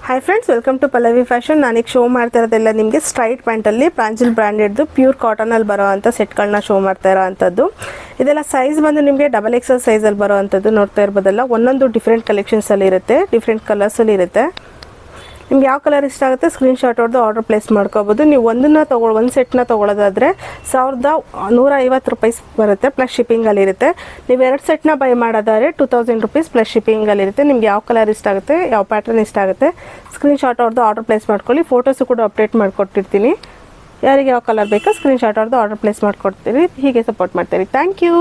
Hi friends, welcome to Pallavi fashion. ನಾನೀಗ show ಮಾಡ್ತಾ ಇರೋದೆಲ್ಲ ನಿಮಗೆ ಸ್ಟ್ರೈಟ್ ಪ್ಯಾಂಟಲ್ಲಿ ಪ್ರಾಂಜಲ್ ಬ್ರ್ಯಾಂಡೆಡ್ದು ಪ್ಯೂರ್ ಕಾಟನಲ್ಲಿ ಬರೋ ಅಂಥ ಸೆಟ್ಗಳನ್ನ ಶೋ ಮಾಡ್ತಾ ಇರೋ ಅಂಥದ್ದು. ಇದೆಲ್ಲ ಸೈಜ್ ಬಂದು ನಿಮಗೆ XXL ಸೈಜಲ್ಲಿ ಬರೋ ಅಂಥದ್ದು ನೋಡ್ತಾ ಇರ್ಬೋದಲ್ಲ. ಒಂದೊಂದು ಡಿಫ್ರೆಂಟ್ ಕಲೆಕ್ಷನ್ಸಲ್ಲಿ ಇರುತ್ತೆ, ಡಿಫ್ರೆಂಟ್ ಕಲರ್ಸಲ್ಲಿ ಇರುತ್ತೆ. ನಿಮ್ಗೆ ಯಾವ ಕಲರ್ ಇಷ್ಟ ಆಗುತ್ತೆ ಸ್ಕ್ರೀನ್ಶಾಟ್ ಹೊಡೆದು ಆರ್ಡರ್ ಪ್ಲೇಸ್ ಮಾಡ್ಕೋಬೋದು. ನೀವು ಒಂದು ಸೆಟ್ನ ತೊಗೊಳೋದಾದರೆ 1150 ರೂಪೀಸ್ ಬರುತ್ತೆ, ಪ್ಲಸ್ ಶಿಪ್ಪಿಂಗಲ್ಲಿ ಇರುತ್ತೆ. ನೀವು 2 ಸೆಟ್ನ ಬೈ ಮಾಡೋದಾದರೆ 2000 ರೂಪೀಸ್ ಪ್ಲಸ್ ಶಿಪ್ಪಿಂಗಲ್ಲಿ ಇರುತ್ತೆ. ನಿಮ್ಗೆ ಯಾವ ಕಲರ್ ಇಷ್ಟ ಆಗುತ್ತೆ, ಯಾವ ಪ್ಯಾಟರ್ನ್ ಇಷ್ಟ ಆಗುತ್ತೆ ಸ್ಕ್ರೀನ್ಶಾಟ್ ಹೊಡೆದು ಆರ್ಡರ್ ಪ್ಲೇಸ್ ಮಾಡ್ಕೊಳ್ಳಿ. ಫೋಟೋಸು ಕೂಡ ಅಪ್ಡೇಟ್ ಮಾಡಿಕೊಟ್ಟಿರ್ತೀನಿ. ಯಾರಿಗೆ ಯಾವ ಕಲರ್ ಬೇಕೋ ಸ್ಕ್ರೀನ್ಶಾಟ್ ಹೊಡೆದು ಆರ್ಡರ್ ಪ್ಲೇಸ್ ಮಾಡ್ಕೊಡ್ತೀರಿ. ಹೀಗೆ ಸಪೋರ್ಟ್ ಮಾಡ್ತೀರಿ. Thank you.